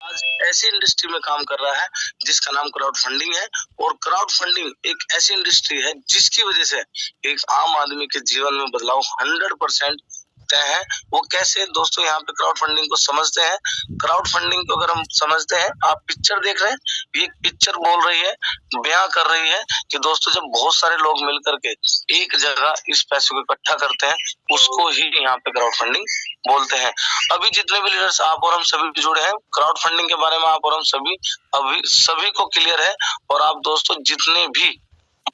आज ऐसी इंडस्ट्री में काम कर रहा है जिसका नाम क्राउड फंडिंग है। और क्राउड फंडिंग एक ऐसी इंडस्ट्री है जिसकी वजह से एक आम आदमी के जीवन में बदलाव 100% तय है। वो कैसे दोस्तों, यहाँ पे क्राउड फंडिंग को समझते हैं। क्राउड फंडिंग को अगर हम समझते हैं, आप पिक्चर देख रहे हैं, ये पिक्चर बोल रही है, बयां कर रही है कि दोस्तों जब बहुत सारे लोग मिलकर के एक जगह इस पैसे को इकट्ठा करते हैं, उसको ही यहाँ पे क्राउड फंडिंग बोलते हैं। अभी जितने भी लीडर्स आप और हम सभी जुड़े हैं, क्राउड फंडिंग के बारे में आप और हम सभी को क्लियर है। और आप दोस्तों जितने भी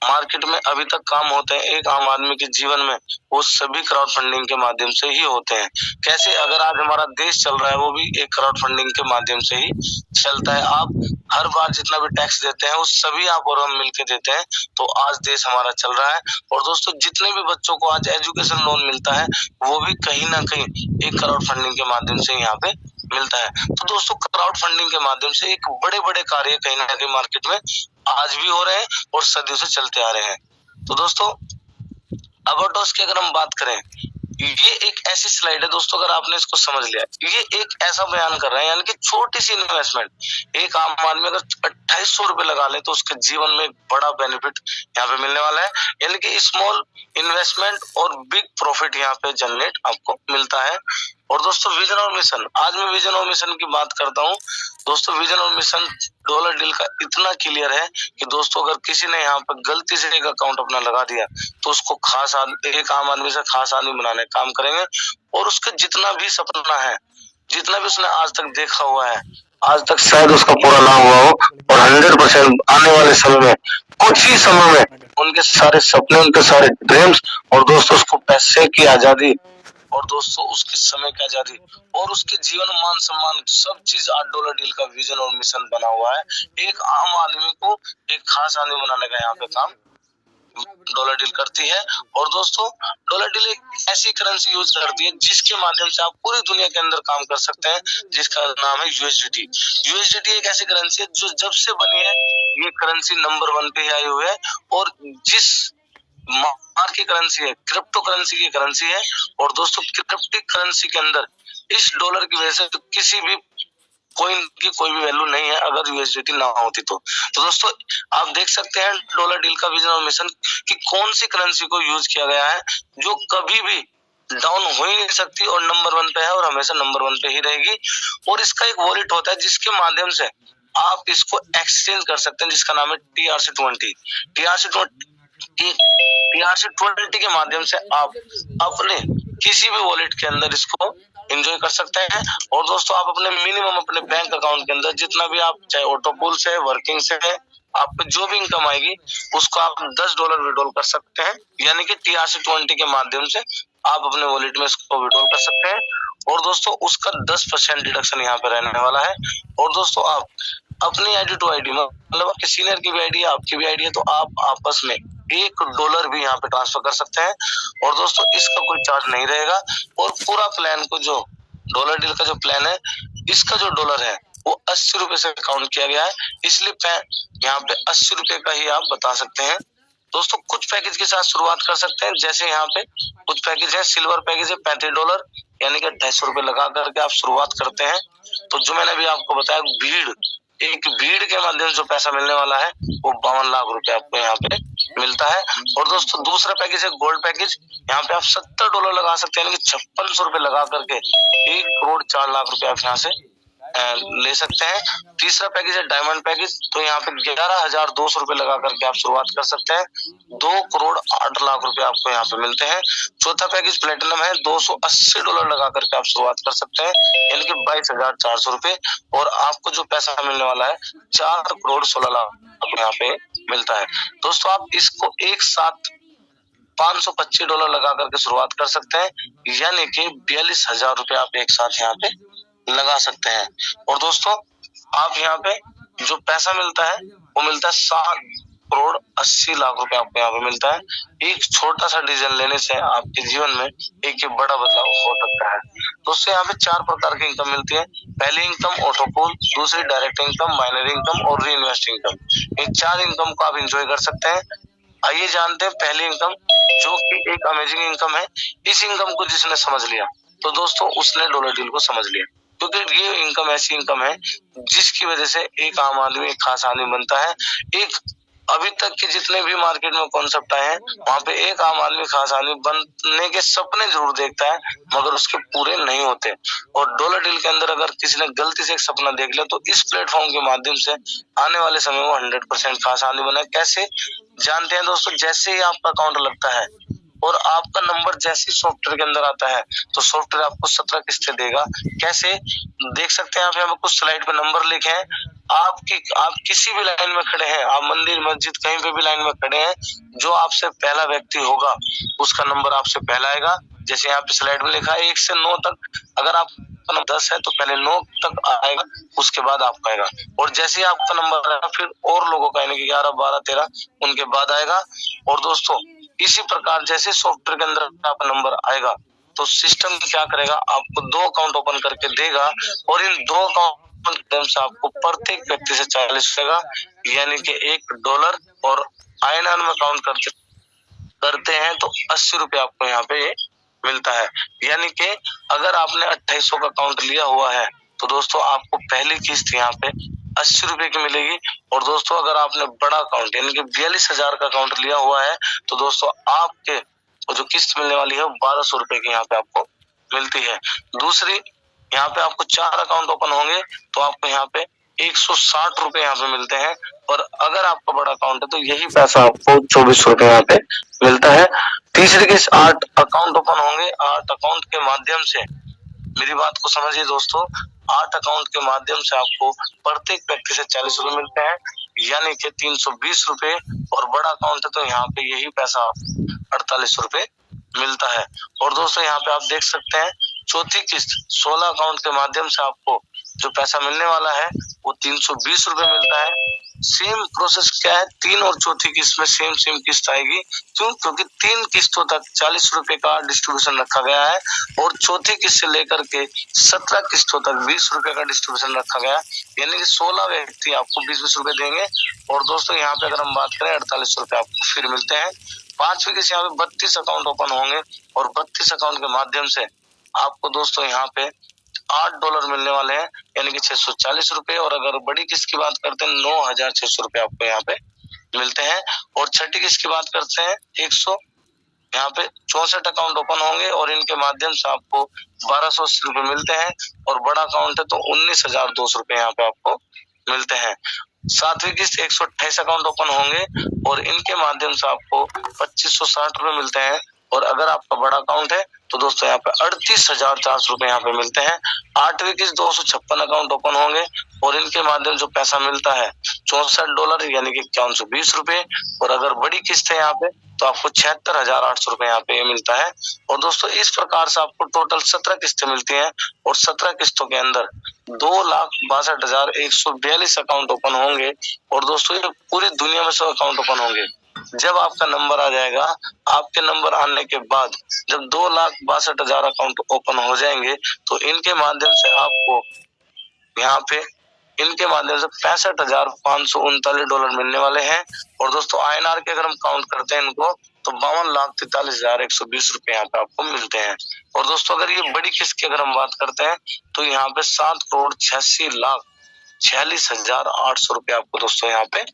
मार्केट में अभी तक काम होते हैं एक आम आदमी के जीवन में, वो सभी क्राउड फंडिंग के माध्यम से ही होते हैं। कैसे, अगर आज हमारा देश चल रहा है वो भी एक क्राउड फंडिंग के माध्यम से ही चलता है। आप हर बार जितना भी टैक्स देते हैं वो सभी आप और हम मिलके देते हैं, तो आज देश हमारा चल रहा है। और दोस्तों जितने भी बच्चों को आज एजुकेशन लोन मिलता है वो भी कहीं ना कहीं एक क्राउड फंडिंग के माध्यम से यहाँ पे मिलता है। तो दोस्तों क्राउड फंडिंग के माध्यम से एक बड़े बड़े कार्य कहीं ना कहीं मार्केट में आज भी हो रहे हैं और सदियों से चलते आ रहे हैं। तो दोस्तों अबाउट की अगर हम बात करें, ये एक ऐसी स्लाइड है दोस्तों, अगर आपने इसको समझ लिया, ये एक ऐसा बयान कर रहा है, यानी कि छोटी सी इन्वेस्टमेंट एक आम आदमी अगर 2800 रुपए लगा ले तो उसके जीवन में बड़ा बेनिफिट यहाँ पे मिलने वाला है। यानी कि स्मॉल इन्वेस्टमेंट और बिग प्रॉफिट यहाँ पे जनरेट आपको मिलता है। और दोस्तों विजन और मिशन, आज मैं विजन और मिशन की बात करता हूँ। दोस्तों विजन और मिशन डॉलर डील का इतना क्लियर है कि दोस्तों अगर किसी ने यहाँ पर गलती से एक अकाउंट अपना लगा दिया तो उसको एक आम आदमी से खास आदमी बनाने का काम करेंगे। और उसका जितना भी सपना है, जितना भी उसने आज तक देखा हुआ है, आज तक शायद उसका पूरा ना हुआ हो, और 100% आने वाले समय में, कुछ ही समय में उनके सारे सपने, उनके सारे ड्रीम्स, और दोस्तों उसको पैसे की आजादी, और दोस्तों उसके समय की आजादी, और उसके जीवन मान सम्मान, सब चीज आज डॉलर डील का विजन और मिशन बना हुआ है। एक आम आदमी को एक खास आदमी बनाने का यहाँ पे काम डॉलर डील करती है। और दोस्तों डॉलर डील एक ऐसी करेंसी यूज करती है जिसके माध्यम से आप पूरी दुनिया के अंदर काम कर सकते हैं, जिसका नाम है यूएसडीटी। यूएसडीटी एक ऐसी करेंसी है जो जब से बनी है ये करेंसी नंबर 1 पे आई हुई है। और जिस मार्क की करेंसी है, क्रिप्टो करेंसी की करेंसी है। और दोस्तों क्रिप्टिक करेंसी के अंदर इस डॉलर की वजह से तो किसी भी कॉइन की कोई भी वैल्यू नहीं है अगर यूएसडीटी ना होती तो। दोस्तों आप देख सकते हैं डॉलर डील का विजन और मिशन कि कौन सी करेंसी को यूज किया गया है जो कभी भी डाउन हो ही नहीं सकती और नंबर 1 पे है और हमेशा नंबर 1 पे ही रहेगी। और इसका एक वॉलेट होता है जिसके माध्यम से आप इसको एक्सचेंज कर सकते हैं, जिसका नाम है TRC20। TRC20 के माध्यम से आप अपने किसी भी वॉलेट के अंदर इसको एंजॉय कर सकते हैं। और दोस्तों आप अपने मिनिमम अपने बैंक अकाउंट के अंदर जितना भी आप चाहे ऑटोपूल से, वर्किंग से, आपको जो भी इनकम आएगी उसको आप $10 विड्रॉल कर सकते हैं। यानी कि TRC20 के माध्यम से आप अपने वॉलेट में इसको विड्रॉल कर सकते हैं। और दोस्तों उसका 10% डिडक्शन यहाँ पे रहने वाला है। और दोस्तों आप अपनी आईडी टू आईडी, मतलब आपके सीनियर की भी आईडी है, आपकी भी आईडी है, तो आप आपस में $1 भी यहाँ पे ट्रांसफर कर सकते हैं। और दोस्तों इसका कोई चार्ज नहीं रहेगा। और पूरा प्लान को, जो डॉलर डील का जो प्लान है, इसका जो डॉलर है वो 80 रुपए से काउंट किया गया है, इसलिए यहाँ पे 80 रुपए का ही आप बता सकते हैं। दोस्तों कुछ पैकेज के साथ शुरुआत कर सकते हैं, जैसे यहाँ पे कुछ पैकेज है, सिल्वर पैकेज है $35, यानी कि 250 रुपए लगा करके आप शुरुआत करते हैं। तो जो मैंने अभी आपको बताया, एक भीड़ के माध्यम से जो पैसा मिलने वाला है वो 52 लाख रुपए आपको यहाँ पे मिलता है। और दोस्तों दूसरा पैकेज है गोल्ड पैकेज, यहाँ पे आप $70 लगा सकते हैं, यानी कि 5600 रुपए लगा करके 1,04,00,000 रुपए आप यहाँ से ले सकते हैं। तीसरा पैकेज है डायमंड पैकेज, तो यहाँ पे 11,200 रुपए लगा करके आप शुरुआत कर सकते हैं, 2,08,00,000 रुपए आपको यहाँ पे मिलते हैं। चौथा पैकेज प्लेटिनम है, $280 लगा करके आप शुरुआत कर सकते हैं, यानी कि 22,400 रुपए। और आपको जो पैसा मिलने वाला है 4,16,00,000 यहाँ पे मिलता है। दोस्तों आप इसको एक साथ $525 लगा करके शुरुआत कर सकते हैं, यानी कि 42,000 रुपए आप एक साथ यहाँ पे लगा सकते हैं। और दोस्तों आप यहाँ पे जो पैसा मिलता है वो मिलता है 7,80,00,000 रुपए आपको यहाँ पे मिलता है। एक छोटा सा डिसीजन लेने से आपके जीवन में एक बड़ा बदलाव हो सकता है। दोस्तों यहाँ पे 4 प्रकार की इनकम मिलती है। पहली इनकम ऑटोपूल, दूसरी डायरेक्ट इनकम, माइनर इनकम और री इन्वेस्ट इनकम। इन 4 इनकम को आप इंजॉय कर सकते हैं। आइए जानते हैं पहली इनकम, जो कि एक अमेजिंग इनकम है। इस इनकम को जिसने समझ लिया तो दोस्तों उसने डॉलर डील को समझ लिया। क्योंकि ये इनकम ऐसी इनकम है जिसकी वजह से एक आम आदमी एक खास आदमी बनता है। एक अभी तक के जितने भी मार्केट में कॉन्सेप्ट आए हैं वहां पे एक आम आदमी खास आदमी बनने के सपने जरूर देखता है, मगर उसके पूरे नहीं होते। और डॉलर डील के अंदर अगर किसी ने गलती से एक सपना देख लिया तो इस प्लेटफॉर्म के माध्यम से आने वाले समय में 100% खास आदमी बना। कैसे जानते हैं दोस्तों? जैसे ही आपका अकाउंट लगता है और आपका नंबर जैसे ही सॉफ्टवेयर के अंदर आता है तो सॉफ्टवेयर आपको 17 किस्तें देगा। कैसे देख सकते हैं आप? यहाँ पे कुछ स्लाइड पे नंबर लिखे हैं। आप किसी भी लाइन में खड़े हैं, आप मंदिर मस्जिद कहीं पे भी लाइन में खड़े हैं, जो आपसे पहला व्यक्ति होगा उसका नंबर आपसे पहला आएगा। जैसे यहाँ पे स्लाइड में लिखा है 1 से 9 तक, अगर आपका नंबर 10 है तो पहले 9 तक आएगा, उसके बाद आपका आएगा। और जैसे ही आपका नंबर आएगा फिर और लोगों का यानी कि 11, 12, 13 उनके बाद आएगा। और दोस्तों इसी प्रकार जैसे सॉफ्टवेयर के अंदर आपका नंबर आएगा तो सिस्टम क्या करेगा, आपको 2 अकाउंट ओपन करके देगा और इन 2 अकाउंट से आपको प्रत्येक व्यक्ति से 40 देगा, यानी कि $1 और INR में काउंट करते हैं तो 80 रुपए आपको यहाँ पे मिलता है। यानी कि अगर आपने 2800 का अकाउंट लिया हुआ है तो दोस्तों आपको पहली किस्त यहाँ पे 80 रुपए की मिलेगी। और दोस्तों अगर आपने बड़ा अकाउंट यानी कि 42,000 का अकाउंट लिया हुआ है तो दोस्तों आपके जो किस्त मिलने वाली है वो 1200 रुपए की यहाँ पे आपको मिलती है। दूसरी, यहाँ पे आपको 4 अकाउंट ओपन होंगे तो आपको यहाँ पे 160 रुपए यहाँ पे मिलते हैं। और अगर आपका बड़ा अकाउंट है तो यही पैसा आपको 24 रुपए यहाँ पे मिलता है। तीसरी किस्त 8 अकाउंट ओपन होंगे। 8 अकाउंट के माध्यम से, मेरी बात को समझिए दोस्तों, 8 अकाउंट के माध्यम से आपको प्रत्येक व्यक्ति से 40 रुपए मिलते हैं, यानी कि 320 रुपए। और बड़ा अकाउंट है तो यहाँ पे यही पैसा 48 रुपए मिलता है। और दोस्तों यहाँ पे आप देख सकते हैं चौथी किस्त 16 अकाउंट के माध्यम से आपको जो पैसा मिलने वाला है वो 320 रुपए मिलता है। सेम प्रोसेस क्या है, 3 और चौथी किस्त में सेम किस्त आएगी। क्यों? क्योंकि 3 किस्तों तक 40 रुपए का डिस्ट्रीब्यूशन रखा गया है और चौथी किस्त से लेकर के 17 किस्तों तक 20 रुपए का डिस्ट्रीब्यूशन रखा गया है, यानी कि 16 व्यक्ति आपको 20-20 रुपए देंगे। और दोस्तों यहाँ पे अगर हम बात करें 48 रुपए आपको फिर मिलते हैं। पांचवी किस्त यहाँ पे 32 अकाउंट ओपन होंगे और 32 अकाउंट के माध्यम से आपको दोस्तों यहाँ पे $8 मिलने वाले हैं, यानी कि 640 रुपए। और अगर बड़ी किस्त की बात करते हैं 9,600 रुपए आपको यहाँ पे मिलते हैं। और छठी किस्त की बात करते हैं 100, यहाँ पे 64 अकाउंट ओपन होंगे और इनके माध्यम से आपको 1280 रुपए मिलते हैं। और बड़ा अकाउंट है तो 19,200 रुपए यहाँ पे आपको मिलते हैं। सातवीं किस्त 128 अकाउंट ओपन होंगे और इनके माध्यम से आपको 2560 रुपए मिलते हैं। और अगर आपका बड़ा अकाउंट है तो दोस्तों यहाँ पे 38,400 रुपए यहाँ पे मिलते हैं। आठवीं किस्त 256 अकाउंट ओपन होंगे और इनके माध्यम से पैसा मिलता है $64 यानी कि 5120 रुपए। और अगर बड़ी किस्त है यहाँ पे तो आपको 76,800 रुपए यहाँ पे मिलता है। और दोस्तों इस प्रकार से आपको टोटल 17 किस्तें मिलती हैं और 17 किस्तों के अंदर 2,62,142 अकाउंट ओपन होंगे। और दोस्तों ये पूरी दुनिया में 100 अकाउंट ओपन होंगे। जब आपका नंबर आ जाएगा, आपके नंबर आने के बाद जब 2,62,000 अकाउंट ओपन हो जाएंगे तो इनके माध्यम से आपको यहाँ पे इनके माध्यम से $65,539 मिलने वाले हैं। और दोस्तों INR के अगर हम काउंट करते हैं इनको तो 52,43,120 रुपए यहाँ पे आपको मिलते हैं। और दोस्तों अगर ये बड़ी किस्त की अगर हम बात करते हैं तो यहाँ पे 7,86,46,800 रुपए आपको दोस्तों यहाँ पे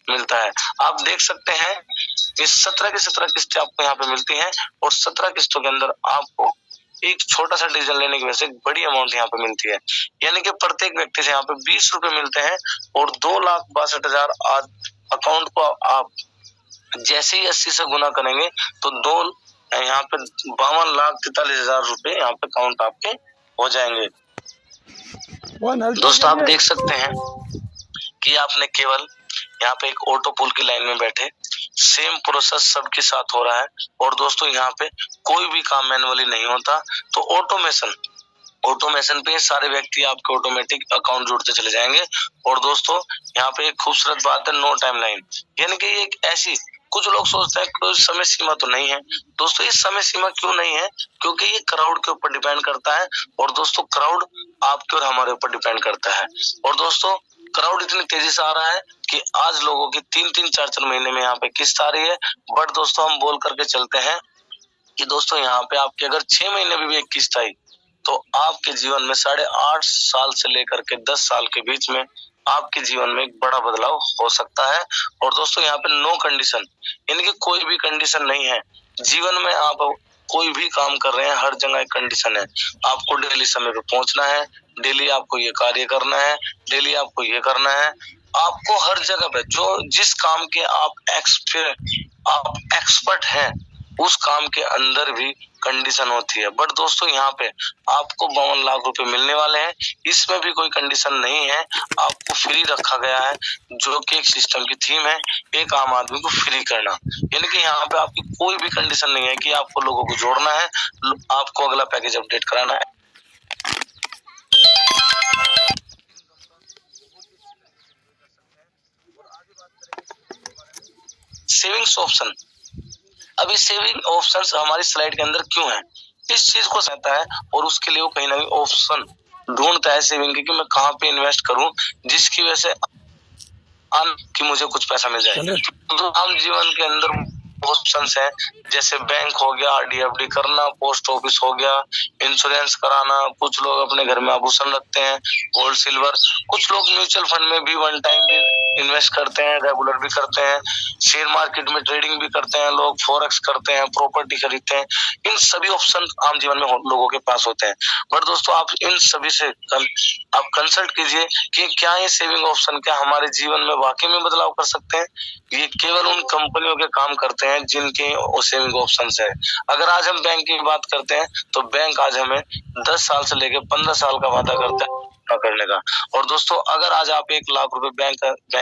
मिलता है। आप देख सकते हैं इस 17 की 17 किस्तें आपको यहाँ पे मिलती हैं और 17 किस्तों के अंदर आपको एक छोटा सा डिसीजन लेने की वजह से एक बड़ी अमाउंट यहाँ पे मिलती है, यानी कि प्रत्येक व्यक्ति से यहाँ पे 20 रुपए मिलते हैं। और 2,62,000 अकाउंट को आप जैसे ही 80 से गुना करेंगे तो यहाँ पे 52,43,000 रुपए यहाँ पे काउंट आपके हो जाएंगे। दोस्तों आप देख सकते हैं कि आपने केवल यहाँ पे एक ऑटो पुल की लाइन में बैठे, सेम प्रोसेस सबके साथ हो रहा है। और दोस्तों यहाँ पे कोई भी काम मैनुअली नहीं होता, तो ऑटोमेशन पे सारे व्यक्ति आपके ऑटोमेटिक अकाउंट जुड़ते चले जाएंगे। और दोस्तों यहाँ पे एक खूबसूरत बात है, नो टाइम लाइन, यानी कि एक ऐसी, कुछ लोग सोचते हैं कोई समय सीमा तो नहीं है। दोस्तों ये समय सीमा क्यों नहीं है? क्योंकि ये क्राउड के ऊपर डिपेंड करता है। और दोस्तों क्राउड आपके और हमारे ऊपर डिपेंड करता है। और दोस्तों क्राउड इतनी तेजी से आ रहा है कि आज लोगों की 3-3, 4-4 महीने में यहाँ पे किस्त आ रही है। बट दोस्तों हम बोल करके चलते हैं कि दोस्तों यहाँ पे आपके अगर 6 महीने में भी एक किस्त आई तो आपके जीवन में 8.5 साल से लेकर के 10 साल के बीच में आपके जीवन में एक बड़ा बदलाव हो सकता है। और दोस्तों यहाँ पे नो कंडीशन, यानी कि कोई भी कंडीशन नहीं है। जीवन में आप कोई भी काम कर रहे हैं, हर जगह एक कंडीशन है। आपको डेली समय पे पहुंचना है, डेली आपको ये कार्य करना है, डेली आपको ये करना है। आपको हर जगह पे जो जिस काम के आप एक्सपर्ट हैं, उस काम के अंदर भी कंडीशन होती है। बट दोस्तों यहाँ पे आपको 52 लाख रुपए मिलने वाले हैं, इसमें भी कोई कंडीशन नहीं है। आपको फ्री रखा गया है, जो कि एक सिस्टम की थीम है, एक आम आदमी को फ्री करना। यानी कि यहाँ पे आपकी कोई भी कंडीशन नहीं है कि आपको लोगों को जोड़ना है, आपको अगला पैकेज अपडेट कराना है। सेविंग्स ऑप्शन, अभी सेविंग ऑप्शंस हमारी स्लाइड के अंदर क्यों है, इस चीज को सहता है और उसके लिए वो कहीं ना कहीं ऑप्शन ढूंढता है सेविंग की, कि मैं कहाँ पे इन्वेस्ट करूं जिसकी वजह से कि मुझे कुछ पैसा मिल जाए। तो आम जीवन के अंदर ऑप्शंस हैं, जैसे बैंक हो गया, आरडी करना, पोस्ट ऑफिस हो गया, इंश्योरेंस कराना, कुछ लोग अपने घर में आभूषण रखते हैं, गोल्ड सिल्वर, कुछ लोग म्यूचुअल फंड में भी वन टाइम भी इन्वेस्ट करते हैं, रेगुलर भी करते हैं, शेयर मार्केट में ट्रेडिंग भी करते हैं लोग, फॉरेक्स करते हैं, प्रॉपर्टी खरीदते हैं। इन सभी ऑप्शन आम जीवन में लोगों के पास होते हैं। बट दोस्तों आप इन सभी से आप कंसल्ट कीजिए कि क्या ये सेविंग ऑप्शन क्या हमारे जीवन में वाकई में बदलाव कर सकते हैं। ये केवल उन कंपनियों के काम करते हैं जिनके सेविंग ऑप्शंस है। अगर आज हम बैंक की बात करते हैं तो बैंक आज हमें 10 साल से लेकर 15 साल का वादा करता है करने का। और दोस्तों अगर आज आप 1 लाख रुपए बैंक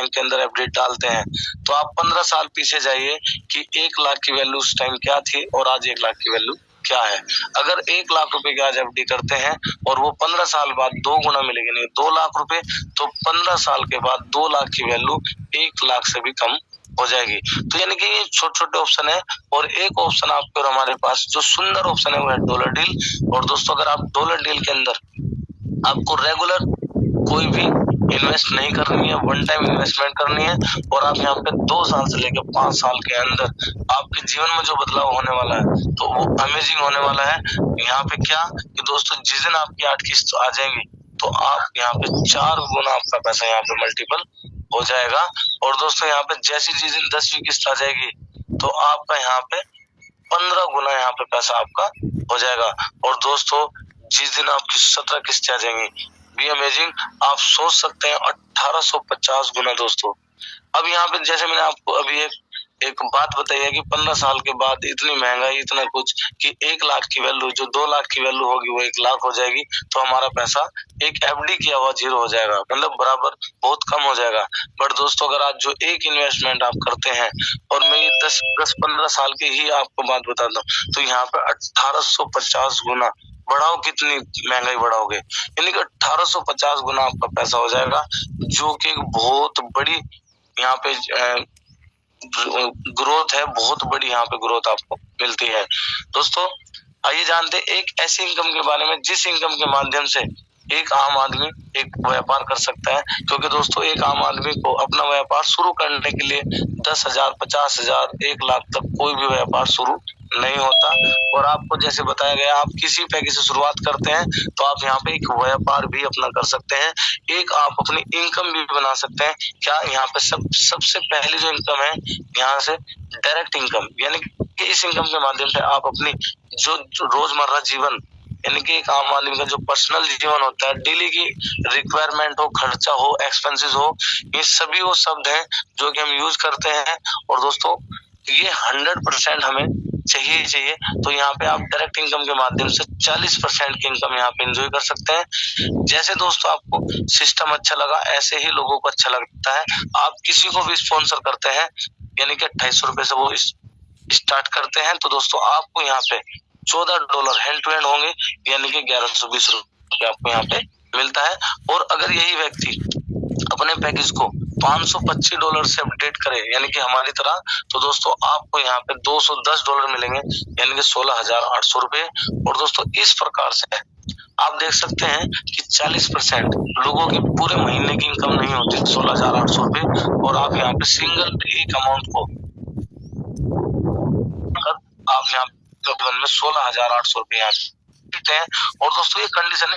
के अंदर अपडेट डालते हैं, तो आप 15 साल पीछे जाइए कि 1 लाख की वैल्यू उस टाइम क्या थी और आज 1 लाख की वैल्यू क्या है। अगर 1 लाख रुपए की आज एफडी करते हैं और वो 15 साल बाद 2 गुना मिलेगी, नहीं 2 लाख रुपए, तो 15 साल के बाद 2 लाख की वैल्यू 1 लाख से भी कम हो जाएगी। तो यानी कि ये छोटे छोटे ऑप्शन है। और एक ऑप्शन आपके और हमारे पास जो सुंदर ऑप्शन है वो है डॉलर डील। और दोस्तों अगर आप डॉलर डील के अंदर आपको रेगुलर कोई भी इन्वेस्ट नहीं करनी है, वन टाइम इन्वेस्टमेंट करनी है, और आप यहाँ पे 2 साल से लेकर 5 साल के अंदर आपके जीवन में जो बदलाव होने वाला है तो वो अमेजिंग होने वाला है। यहाँ पे क्या कि दोस्तों जिस दिन आपकी 8 किस्त आ जाएंगी तो आप यहाँ पे 4 गुना आपका पैसा यहाँ पे मल्टीपल हो जाएगा। और दोस्तों यहाँ पे जैसी जिस दिन 10वीं किस्त आ जाएगी तो आपका यहाँ पे 15 गुना यहाँ पे पैसा आपका हो जाएगा। और दोस्तों जिस दिन आपकी 17 किस्तें आ जाएंगी, बी अमेजिंग, आप सोच सकते हैं 1850 गुना। दोस्तों अब यहाँ पे जैसे मैंने आपको अभी एक बात बताई है कि 15 साल के बाद इतनी महंगाई, इतना कुछ, कि 1 लाख की वैल्यू जो 2 लाख की वैल्यू होगी वो 1 लाख हो जाएगी। तो हमारा पैसा एक एफडी किया हुआ 0 हो जाएगा, मतलब बराबर बहुत कम हो जाएगा। बट दोस्तों अगर आज जो एक इन्वेस्टमेंट आप करते हैं, और मैं ये 10-15 साल की ही आपको बात बताता हूँ, तो यहाँ पे 1850 गुना बढ़ाओ, कितनी महंगाई बढ़ाओगे, यानी कि 1850 गुना आपका पैसा हो जाएगा, जो कि बहुत बड़ी यहाँ पे ग्रोथ है, बहुत बड़ी यहाँ पे ग्रोथ आपको मिलती है। दोस्तों आइए जानते हैं एक ऐसी इनकम के बारे में जिस इनकम के माध्यम से एक आम आदमी एक व्यापार कर सकता है। क्योंकि दोस्तों एक आम आदमी को अपना व्यापार शुरू करने के लिए 10,000, 50,000, 1 लाख तक कोई भी व्यापार शुरू नहीं होता। और आपको जैसे बताया गया, आप किसी पैकेज से शुरुआत करते हैं तो आप यहाँ पे एक व्यापार भी अपना कर सकते हैं, एक आप अपनी इनकम भी बना सकते हैं। क्या यहाँ पे सबसे पहली जो इनकम है यहाँ से डायरेक्ट इनकम, यानी कि इस इनकम के माध्यम से आप अपनी जो रोजमर्रा जीवन, यानी कि एक आम आदमी का जो पर्सनल जीवन होता है, डेली की रिक्वायरमेंट हो, खर्चा हो, एक्सपेंसेस हो, ये सभी वो शब्द हैं जो कि हम यूज करते हैं। और दोस्तों ये 100% हमें चाहिए। तो यहाँ पे आप डायरेक्ट इनकम के माध्यम से 40% की इनकम यहाँ पे एंजॉय कर सकते हैं। जैसे दोस्तों आपको सिस्टम अच्छा लगा, ऐसे ही लोगों को अच्छा लगता है। आप किसी को भी स्पॉन्सर करते हैं, यानी कि 2800 रुपए से वो स्टार्ट करते हैं, तो दोस्तों आपको यहाँ पे $14 हैंड टू हैंड होंगे, यानी कि 1120 रुपए आपको यहाँ पे मिलता है। और अगर यही व्यक्ति अपने पैकेज को $525 से अपडेट करे, यानी कि हमारी तरह, तो दोस्तों आपको यहाँ पे $210 मिलेंगे, यानी कि 16,800 रुपए। और दोस्तों इस प्रकार से आप देख सकते हैं कि 40% लोगों की पूरे महीने की इनकम नहीं होती 16,800 रुपए, और आप यहाँ पे सिंगल एक अमाउंट को आप यहाँ पे 16,800 रुपए यहाँ सकते हैं। और दोस्तों ये कंडीशन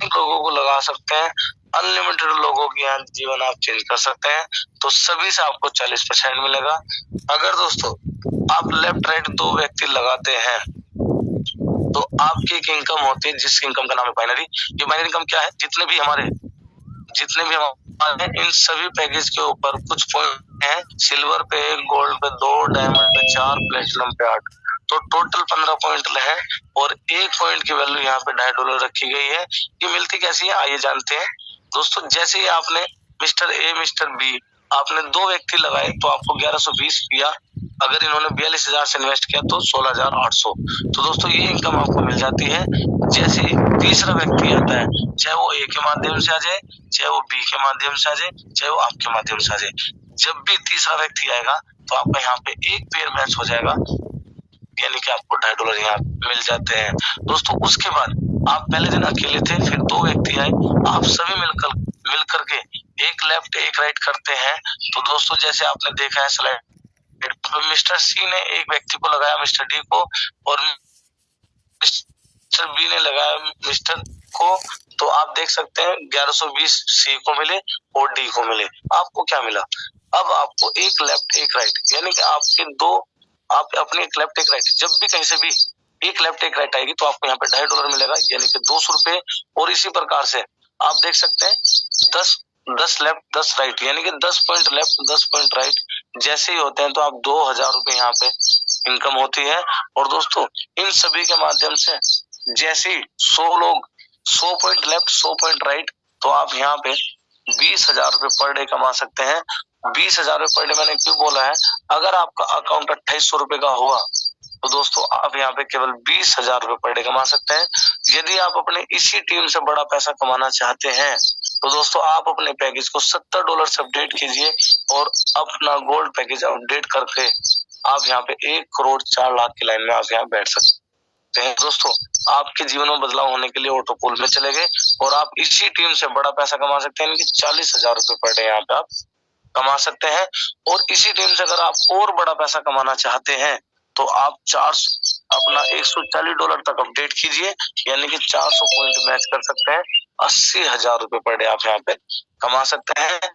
लोगों को लगा सकते हैं, अनलिमिटेड लोगों की यहाँ जीवन आप चेंज कर सकते हैं। तो सभी से आपको 40% मिलेगा। अगर दोस्तों आप लेफ्ट राइट 2 व्यक्ति लगाते हैं तो आपकी एक इनकम होती है, जिस इनकम का नाम है बाइनरी। ये बाइनरी इनकम क्या है, जितने भी हमारे इन सभी पैकेज के ऊपर कुछ पॉइंट हैं, सिल्वर पे 1, गोल्ड पे 2, डायमंड पे 4, प्लेटिनम पे 8, तो टोटल 15 पॉइंट है। और एक पॉइंट की वैल्यू यहाँ पे $2.5 रखी गई है। ये मिलती कैसी है आइए जानते हैं। दोस्तों जैसे ही आपने मिस्टर ए मिस्टर बी आपने 2 व्यक्ति लगाए तो आपको 1120 किया। अगर इन्होंने 42,000 से इन्वेस्ट किया तो 16,800। तो दोस्तों ये इनकम आपको मिल जाती है। जैसे तीसरा व्यक्ति आता है, चाहे वो ए के माध्यम से आ जाए, चाहे वो बी के माध्यम से आ जाए, चाहे वो आपके माध्यम से आ जाए, जब भी तीसरा व्यक्ति आएगा तो आपका यहाँ पे एक पेयर मैच हो जाएगा, यानी कि आपको $2.5 यहाँ मिल जाते हैं। दोस्तों उसके बाद आप पहले दिन अकेले थे, फिर 2 व्यक्ति आए, आप सभी मिलकर के एक लेफ्ट एक राइट करते हैं। तो दोस्तों जैसे आपने देखा है स्लाइड, मिस्टर सी ने एक व्यक्ति को लगाया मिस्टर डी को, और मिस्टर बी ने लगाया मिस्टर को, तो आप देख सकते हैं 1120 सी को मिले और डी को मिले। आपको क्या मिला, अब आपको एक लेफ्ट एक राइट, यानी कि आपके 2 आप अपने एक लेफ्ट एक राइट, जब भी कहीं से भी एक लेफ्ट एक राइट आएगी तो आपको यहाँ पे $2.5 मिलेगा, यानी कि ₹200। और इसी प्रकार से आप देख सकते हैं 10 लेफ्ट 10 राइट, यानी कि 10 पॉइंट लेफ्ट 10 पॉइंट राइट जैसे ही होते हैं तो आप ₹2,000 यहाँ पे इनकम होती है। और दोस्तों इन सभी के माध्यम से जैसे ही 100 लोग 100 पॉइंट लेफ्ट 100 पॉइंट राइट, तो आप यहाँ पे ₹20,000 पर डे कमा सकते हैं। ₹20,000 पर डे मैंने क्यों बोला है, अगर आपका अकाउंट ₹2,800 का हुआ तो दोस्तों आप यहाँ पे केवल ₹20,000 पर डे कमा सकते हैं। यदि आप अपने इसी टीम से बड़ा पैसा कमाना चाहते हैं तो दोस्तों आप अपने पैकेज को $70 से अपडेट कीजिए और अपना गोल्ड पैकेज अपडेट करके आप यहाँ पे 1,04,00,000 की लाइन में आप यहाँ बैठ सकते हैं। दोस्तों आपके जीवन में बदलाव होने के लिए ऑटो पूल में चले गए और आप इसी टीम से बड़ा पैसा कमा सकते हैं, यानी कि ₹40,000 पर डे यहाँ पे आप कमा सकते हैं। और इसी टीम से अगर आप और बड़ा पैसा कमाना चाहते हैं तो आप अपना $140 तक अपडेट कीजिए, यानी कि 400 पॉइंट मैच कर सकते हैं। $80,000 पर डे आप यहाँ पे कमा सकते हैं।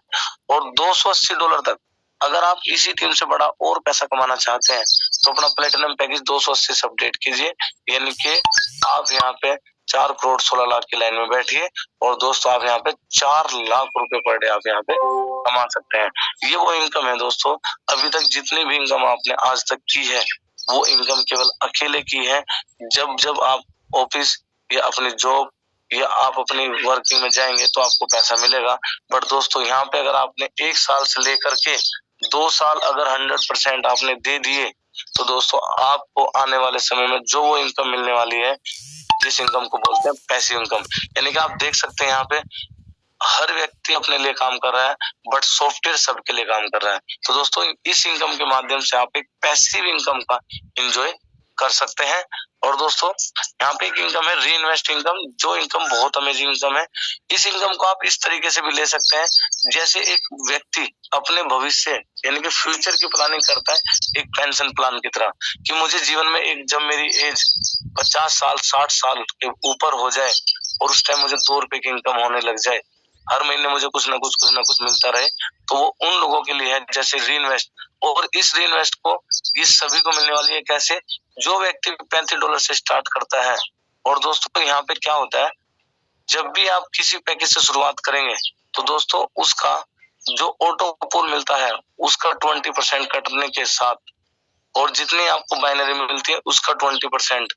और $280 तक अगर आप इसी टीम से बड़ा और पैसा कमाना चाहते हैं तो अपना प्लेटिनम पैकेज 280 से अपडेट कीजिए, यानी कि आप यहाँ पे 4,16,00,000 की लाइन में बैठिए और दोस्तों आप यहाँ पे ₹4,00,000 पर डे आप यहाँ पे कमा सकते हैं। ये वो इनकम है दोस्तों, अभी तक जितनी भी इनकम आपने आज तक की है वो इनकम केवल अकेले की है। जब आप ऑफिस या अपनी जॉब या आप अपनी वर्किंग में जाएंगे तो आपको पैसा मिलेगा। बट दोस्तों यहाँ पे अगर आपने 1 साल से लेकर के 2 साल अगर 100% आपने दे दिए तो दोस्तों आपको आने वाले समय में जो वो इनकम मिलने वाली है, जिस इनकम को बोलते हैं पैसिव इनकम, यानी कि आप देख सकते हैं यहाँ पे हर व्यक्ति अपने लिए काम कर रहा है बट सॉफ्टवेयर सबके लिए काम कर रहा है। तो दोस्तों इस इनकम के माध्यम से आप एक पैसिव इनकम का एंजॉय कर सकते हैं। और दोस्तों यहाँ पे एक इनकम है री इन्वेस्ट इनकम, जो इनकम बहुत अमेजिंग इनकम है। इस इनकम को आप इस तरीके से भी ले सकते हैं, जैसे एक व्यक्ति अपने भविष्य यानी कि फ्यूचर की प्लानिंग करता है एक पेंशन प्लान की तरह, कि मुझे जीवन में एक जब मेरी एज 50 साल 60 साल के ऊपर हो जाए और उस टाइम मुझे ₹2 की इनकम होने लग जाए, हर महीने मुझे कुछ ना कुछ मिलता रहे, तो वो उन लोगों के लिए है जैसे री इन्वेस्ट। और इस री इन्वेस्ट को इस सभी को मिलने वाली है कैसे, जो व्यक्ति $35 से स्टार्ट करता है। और दोस्तों यहाँ पे क्या होता है, जब भी आप किसी पैकेज से शुरुआत करेंगे तो दोस्तों उसका जो ऑटो पूल मिलता है उसका 20% कटने के साथ और जितनी आपको बाइनरी मिलती है उसका 20%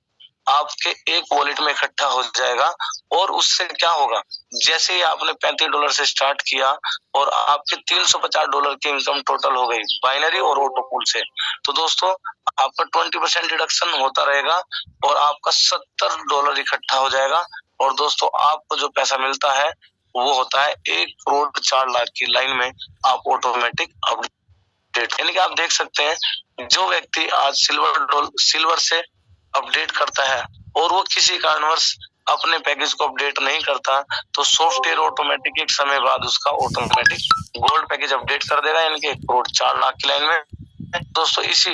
आपके एक वॉलेट में इकट्ठा हो जाएगा। और उससे क्या होगा, जैसे ही आपने $35 से स्टार्ट किया और आपके $350 की इनकम टोटल हो गई बाइनरी और ऑटो पूल से, तो दोस्तों आपका 20% डिडक्शन होता रहेगा और आपका $70 इकट्ठा हो जाएगा। और दोस्तों आपको जो पैसा मिलता है वो होता है 1,04,00,000 की लाइन में आप ऑटोमेटिक अपडेट, यानी कि आप देख सकते हैं जो व्यक्ति आज सिल्वर से अपडेट करता है और वो किसी कारणवश अपने पैकेज को अपडेट नहीं करता तो सॉफ्टवेयर ऑटोमेटिक एक समय बाद उसका ऑटोमेटिक गोल्ड पैकेज अपडेट कर देगा, यानी कि 1,04,00,000 की लाइन में। दोस्तों इस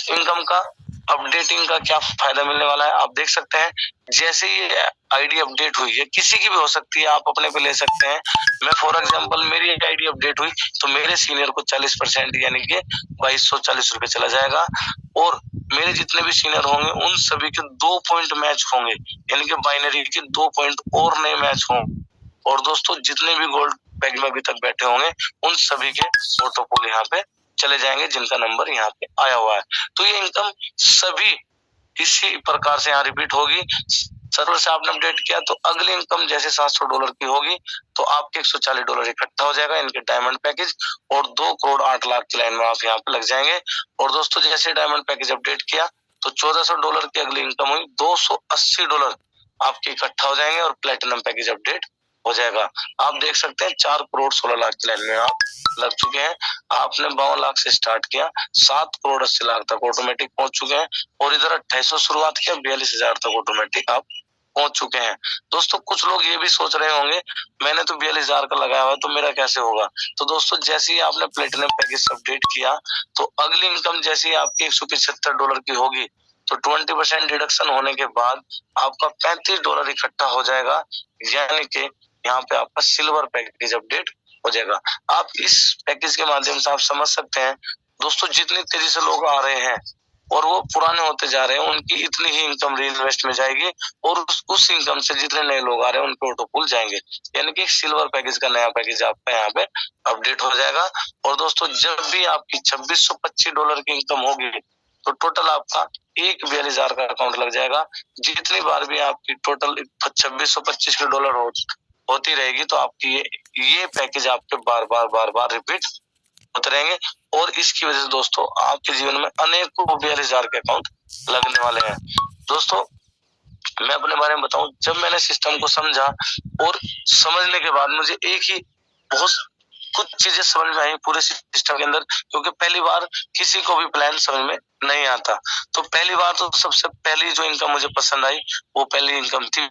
इनकम का अपडेटिंग का क्या फायदा मिलने वाला है आप देख सकते हैं। जैसे ये आईडी अपडेट हुई है, किसी की भी हो सकती है, आप अपने पे ले सकते हैं। मैं फॉर एग्जांपल मेरी आईडी अपडेट हुई तो मेरे सीनियर को 40% यानी कि 2240 रुपए चला जाएगा, और मेरे जितने भी सीनियर होंगे उन सभी के 2 पॉइंट मैच होंगे, यानी कि बाइनरी के 2 पॉइंट और नए मैच होंगे। और दोस्तों जितने भी गोल्ड पैक में अभी तक बैठे होंगे उन सभी के ऑटो पुल यहाँ पे चले जाएंगे जिनका नंबर यहाँ पे आया हुआ है। तो ये इनकम सभी इसी प्रकार से यहाँ रिपीट होगी। सर्वर से आपने अपडेट किया तो अगली इनकम जैसे $700 की होगी तो आपके $140 इकट्ठा हो जाएगा इनके डायमंड पैकेज, और 2 करोड़ 8 लाख की लाइन में आप यहाँ पे लग जाएंगे। और दोस्तों जैसे डायमंड पैकेज अपडेट किया तो $1400 की अगली इनकम हुई, $280 आपके इकट्ठा हो जाएंगे और प्लेटिनम पैकेज अपडेट हो जाएगा। आप देख सकते हैं 4 करोड़ 16 लाख की लाइन में आप लग चुके हैं। आपने 52 लाख से स्टार्ट किया, 7 करोड़ 80 लाख तक ऑटोमेटिक पहुंच चुके हैं, और इधर 2800 शुरुआत किया, 42,000 तक ऑटोमेटिक आप पहुंच चुके हैं। दोस्तों कुछ लोग ये भी सोच रहे होंगे मैंने तो 42,000 का लगाया हुआ है तो मेरा कैसे होगा। तो दोस्तों जैसे ही आपने प्लेटिनम पैकेज अपडेट किया तो अगली इनकम जैसे ही आपकी $175 की होगी तो 20% डिडक्शन होने के बाद आपका $35 इकट्ठा हो जाएगा, यानी कि यहाँ पे आपका सिल्वर पैकेज अपडेट हो जाएगा। आप इस पैकेज के माध्यम से आप समझ सकते हैं दोस्तों जितनी तेजी से लोग आ रहे हैं और वो पुराने होते जा रहे हैं उनकी इतनी ही इनकम री इन्वेस्ट में जाएगी, और उस इनकम से जितने नए लोग आ रहे हैं उनके ऑटो पुल जाएंगे, यानी कि सिल्वर पैकेज का नया पैकेज आपका यहाँ पे अपडेट हो जाएगा। और दोस्तों जब भी आपकी $2625 की इनकम होगी तो टोटल आपका 42,000 का अकाउंट लग जाएगा। जितनी बार भी आपकी टोटल $2625 होती रहेगी तो आपकी ये पैकेज आपके बार बार रिपीट होते रहेंगे, और इसकी वजह से दोस्तों आपके जीवन में अनेकों 42,000 के अकाउंट लगने वाले हैं। दोस्तों मैं अपने बारे में बताऊं, जब मैंने सिस्टम को समझा और समझने के बाद मुझे एक ही बहुत कुछ चीजें समझ में आई पूरे सिस्टम के अंदर, क्योंकि पहली बार किसी को भी प्लान समझ में नहीं आता। तो पहली बार तो सबसे पहली जो इनकम मुझे पसंद आई वो पहली इनकम थी।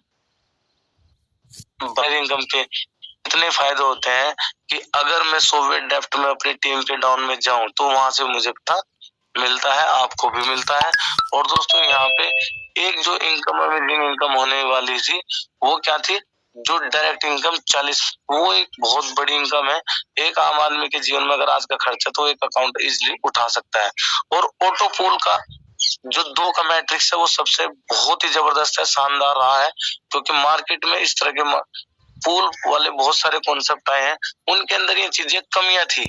पहली इनकम के इतने फायदे होते हैं कि अगर मैं सॉफ्टवेयर डेप्थ में अपनी टीम के डाउन में जाऊं तो वहां से मुझे पता मिलता है, आपको भी मिलता है। और दोस्तों यहाँ पे एक जो इनकम अमेजिंग इनकम होने वाली थी वो क्या थी, जो डायरेक्ट इनकम 40, वो एक बहुत बड़ी इनकम है। एक आम आदमी के जीवन में अगर आज का खर्चा तो एक अकाउंट इजिली उठा सकता है। और ऑटो पूल का जो 2 का मैट्रिक्स है वो सबसे बहुत ही जबरदस्त है, शानदार रहा है, क्योंकि मार्केट में इस तरह के पूल वाले बहुत सारे कॉन्सेप्ट आए हैं, उनके अंदर ये चीजें कमियां थी,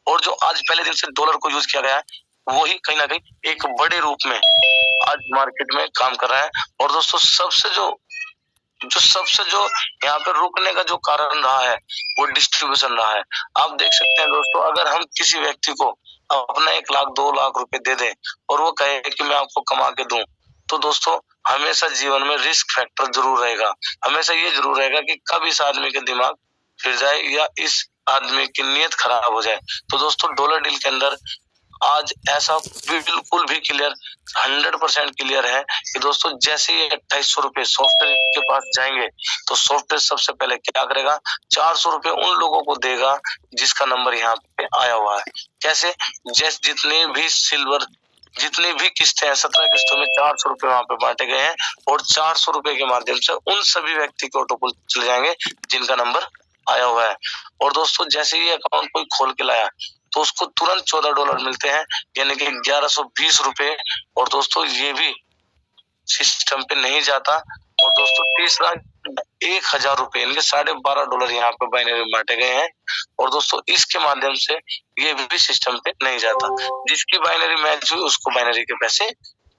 और जो आज पहले दिन से डॉलर को यूज किया गया है वही कहीं ना कहीं एक बड़े रूप में आज मार्केट में काम कर रहा है। और दोस्तों सबसे जो यहाँ पे रुकने का जो कारण रहा है वो डिस्ट्रीब्यूशन रहा है। आप देख सकते हैं दोस्तों, अगर हम किसी व्यक्ति को अपना 1 लाख 2 लाख रुपए दे दें और वो कहे कि मैं आपको कमा के दूं, तो दोस्तों हमेशा जीवन में रिस्क फैक्टर जरूर रहेगा। हमेशा ये जरूर रहेगा कि कब इस आदमी के दिमाग फिर जाए या इस आदमी की नीयत खराब हो जाए। तो दोस्तों डॉलर डील के अंदर आज ऐसा बिल्कुल भी क्लियर 100% क्लियर है कि दोस्तों जैसे ही 2800 रुपए सॉफ्टवेयर के पास जाएंगे तो सॉफ्टवेयर सबसे पहले क्या करेगा, 400 रुपए उन लोगों को देगा जिसका नंबर यहाँ पे आया हुआ है। कैसे, जैसे जितनी भी किस्तें हैं 17 किस्तों में 400 रुपए वहां पे बांटे गए हैं, और 400 रुपए के माध्यम से उन सभी व्यक्ति के ऑटो पुल चले जाएंगे जिनका नंबर आया हुआ है। और दोस्तों जैसे ही अकाउंट कोई खोल के लाया तो उसको तुरंत $14 मिलते हैं, यानी कि 1120 रुपए। और दोस्तों ये भी सिस्टम पे नहीं जाता। और दोस्तों तीसरा 1,000 रुपए यानी कि $12.5 यहाँ पे बाइनरी में बांटे गए हैं, और दोस्तों इसके माध्यम से ये भी सिस्टम पे नहीं जाता। जिसकी बाइनरी मैच हुई उसको बाइनरी के पैसे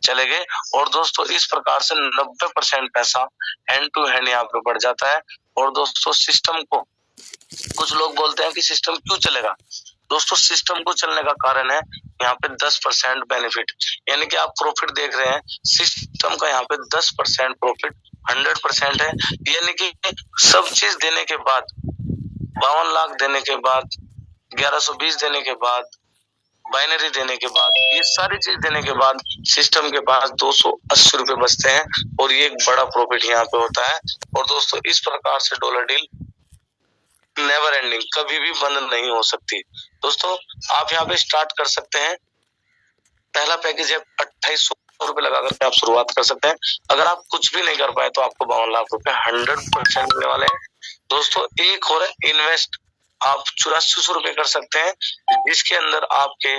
चले गए। और दोस्तों इस प्रकार से 90% पैसा हैंड टू हैंड यहाँ पे बढ़ जाता है। और दोस्तों सिस्टम को कुछ लोग बोलते हैं कि सिस्टम क्यों चलेगा, दोस्तों सिस्टम को चलने का कारण है यहाँ पे 10% बेनिफिट, यानी कि आप प्रॉफिट देख रहे हैं, सिस्टम का यहाँ पे 10% प्रॉफिट 100% है। यानी कि सब चीज देने के बाद 52 लाख देने के बाद 1120 देने के बाद बाइनरी देने के बाद ये सारी चीज देने के बाद सिस्टम के पास 280 रुपए बचते हैं, और ये एक बड़ा प्रॉफिट यहाँ पे होता है। और दोस्तों इस प्रकार से डॉलर डील नेवर एंडिंग, कभी भी बंद नहीं हो सकती। दोस्तों आप यहाँ पे स्टार्ट कर सकते हैं। पहला पैकेज है 2800 रुपए लगा करके आप शुरुआत कर सकते हैं। अगर आप कुछ भी नहीं कर पाए तो आपको 52 लाख रुपए 100% मिलने वाले हैं। दोस्तों एक और इन्वेस्ट आप 8400 रुपए कर सकते हैं, जिसके अंदर आपके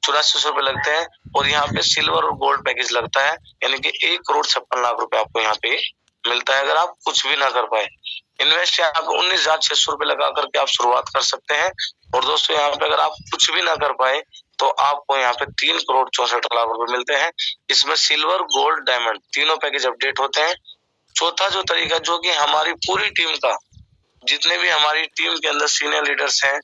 8400 रुपए लगते हैं और यहाँ पे सिल्वर और गोल्ड पैकेज लगता है, यानी कि 1,56,00,000 रुपए आपको यहाँ पे मिलता है अगर आप कुछ भी ना कर पाए। इन्वेस्ट यहाँ पे 19,600 रुपए लगा करके आप शुरुआत कर सकते हैं। और दोस्तों यहाँ पे अगर आप कुछ भी ना कर पाए तो आपको यहाँ पे 3,64,00,000 रुपए मिलते हैं। इसमें सिल्वर, गोल्ड, डायमंड तीनों पैकेज अपडेट होते हैं। चौथा जो तरीका, जो कि हमारी पूरी टीम का, जितने भी हमारी टीम के अंदर सीनियर लीडर्स हैं,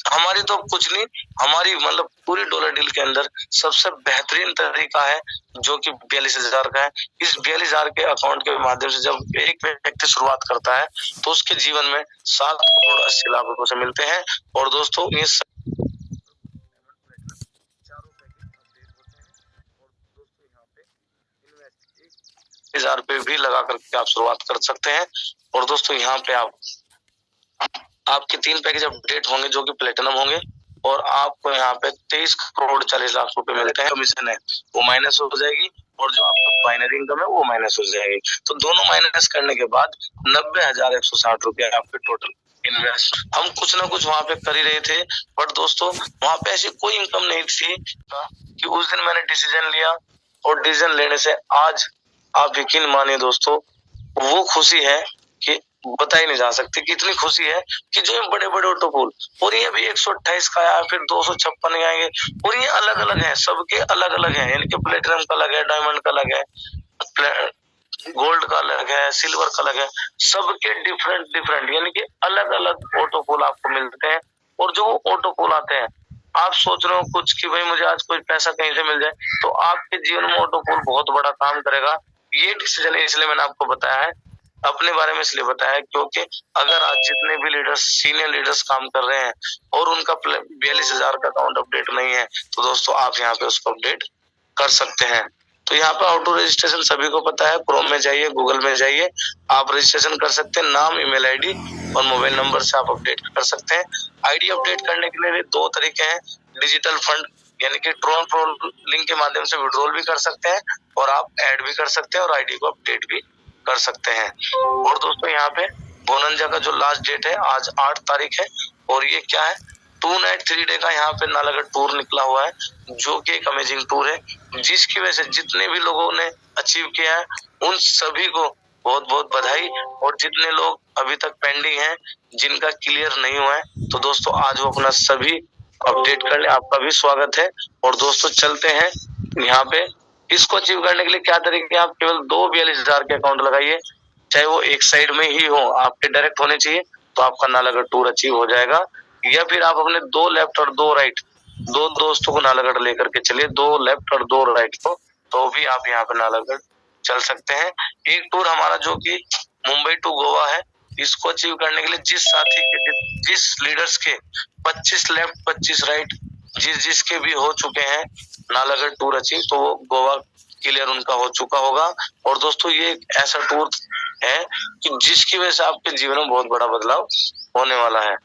हमारी तो कुछ नहीं, हमारी मतलब पूरी डॉलर डील के अंदर सबसे बेहतरीन तरीका है जो कि 42,000 का है। इस 42,000 के अकाउंट के माध्यम से जब एक व्यक्ति शुरुआत करता है तो उसके जीवन में 7,80,00,000 रुपए से मिलते हैं। और दोस्तों ये हजार रुपए भी लगा करके आप शुरुआत कर सकते हैं। और दोस्तों यहाँ पे आपके 3 पैकेज अपडेट होंगे जो कि प्लेटिनम होंगे और आपको यहाँ पे 23,40,00,000 रुपए मिलते हैं। कमीशन है वो माइनस हो जाएगी और जो आपका बाइनरी इनकम है वो माइनस हो जाएगी। तो दोनों माइनस करने के बाद 90,160 रुपए आपके टोटल इन्वेस्ट। हम कुछ ना कुछ वहां पे कर ही रहे थे, बट दोस्तों वहां पे ऐसी कोई इनकम नहीं थी कि उस दिन मैंने डिसीजन लिया और डिसीजन लेने से आज आप यकीन मानिए दोस्तों, वो खुशी है कि बता ही नहीं जा सकती कि इतनी खुशी है कि जो बड़े बड़े ऑटो पूल, और ये भी 128 का आया, फिर 256 आएंगे और ये अलग अलग है, सबके अलग अलग है, यानी कि प्लेटिनम का अलग है, डायमंड का अलग है, गोल्ड का अलग है, सिल्वर का अलग है, सबके डिफरेंट डिफरेंट यानी कि अलग अलग ऑटो पूल आपको मिलते हैं। और जो ऑटो पूल आते हैं, आप सोच रहे हो कुछ कि भाई मुझे आज कोई पैसा कहीं से मिल जाए, तो आपके जीवन में ऑटो पूल बहुत बड़ा काम करेगा। ये डिसीजन इसलिए मैंने आपको बताया है, अपने बारे में इसलिए बताया है क्योंकि अगर आज जितने भी लीडर्स, सीनियर लीडर्स काम कर रहे हैं और उनका 42,000 का अकाउंट अपडेट नहीं है, तो दोस्तों आप यहाँ पे उसको अपडेट कर सकते हैं। तो यहाँ पे ऑटो रजिस्ट्रेशन सभी को पता है, क्रोम में जाइए, गूगल में जाइए, आप रजिस्ट्रेशन कर सकते हैं। नाम, ईमेल आईडी और मोबाइल नंबर से आप अपडेट कर सकते हैं। आईडी अपडेट करने के लिए 2 तरीके हैं, डिजिटल फंड यानी कि ट्रोन प्रो लिंक के माध्यम से विड्रॉल भी कर सकते हैं और आप ऐड भी कर सकते हैं और आईडी को अपडेट भी कर सकते हैं। और दोस्तों यहाँ पे बोनंजा का जो लास्ट डेट है आज 8 तारीख है और ये क्या है, 2 नाइट 3 डे का यहाँ पे नालागढ़ टूर निकला हुआ है, जो कि एक अमेजिंग टूर है, जिसकी वजह से जितने भी लोगों ने अचीव किया है उन सभी को बहुत बहुत बधाई। और जितने लोग अभी तक पेंडिंग हैं, जिनका क्लियर नहीं हुआ है, तो दोस्तों आज वो अपना सभी अपडेट कर ले, आपका भी स्वागत है। और दोस्तों चलते हैं यहाँ पे, इसको अचीव करने के लिए क्या तरीके, आप केवल 42,000 के अकाउंट लगाइए, चाहे वो एक साइड में ही हो, आपके डायरेक्ट होने चाहिए, तो आपका नालागढ़ टूर अचीव हो जाएगा। या फिर आप अपने 2 लेफ्ट और 2 राइट, 2 दोस्तों को नालागढ़ लेकर के चलिए, 2 लेफ्ट और 2 राइट को, तो भी आप यहाँ पे नालागढ़ चल सकते हैं। एक टूर हमारा जो कि मुंबई टू गोवा है, इसको अचीव करने के लिए जिस साथी के, जिस लीडर्स के 25 लेफ्ट 25 राइट जिसके भी हो चुके हैं नालागढ़ टूर अचीव, तो वो गोवा क्लियर उनका हो चुका होगा। और दोस्तों ये एक ऐसा टूर है कि जिसकी वजह से आपके जीवन में बहुत बड़ा बदलाव होने वाला है।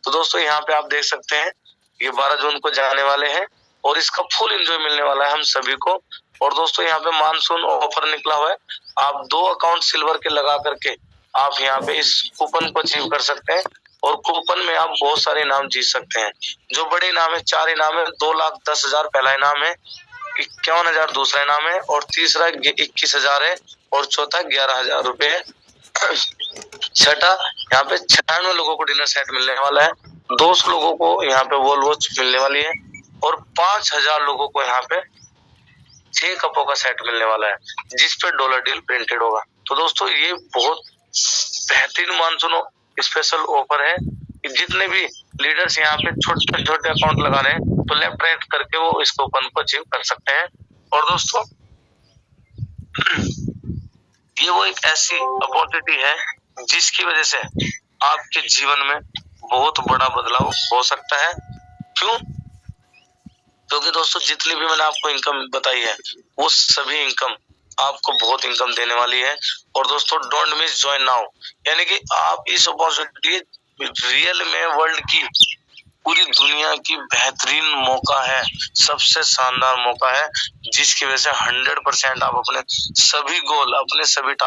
तो दोस्तों यहाँ पे आप देख सकते हैं ये 12 जून को जाने वाले हैं और इसका फुल एंजॉय मिलने वाला है हम सभी को। और दोस्तों यहाँ पे मानसून ऑफर निकला हुआ है, आप 2 अकाउंट सिल्वर के लगा करके आप यहाँ पे इस कूपन को अचीव कर सकते हैं और कूपन में आप बहुत सारे इनाम जीत सकते हैं। जो बड़े इनाम है, 4 इनाम है, 2,10,000 पहला इनाम है, 51,000 दूसरा इनाम है और तीसरा 21,000 है और चौथा 11,000 रुपए है। छठा यहाँ पे 96 लोगों को डिनर सेट मिलने वाला है, 200 लोगों को यहाँ पे वॉल वॉच मिलने वाली है और 5,000 लोगों को यहाँ पे 6 कपों का सेट मिलने वाला है, जिस पे डॉलर डील प्रिंटेड होगा। तो दोस्तों ये बहुत बेहतरीन मानसून स्पेशल ऑफर है। जितने भी लीडर्स यहाँ पे छोटे छोटे अकाउंट लगा रहे हैं, तो लेफ्ट राइट करके वो इस कूपन को अचीव कर सकते हैं। और दोस्तों ये वो एक ऐसी अपॉर्चुनिटी है जिसकी वजह से आपके जीवन में बहुत बड़ा बदलाव हो सकता है। क्यों? क्योंकि दोस्तों जितनी भी मैंने आपको इनकम बताई है, वो सभी इनकम आपको बहुत इनकम देने वाली है। और दोस्तों डोंट मिस जॉइन नाउ, यानी कि आप इस अपॉर्चुनिटी रियल में वर्ल्ड की पूरी दुनिया की बेहतरीन मौका है, सबसे शानदार मौका है, जिसकी वजह से 100% आप अपने सभी गोल, अपने सभी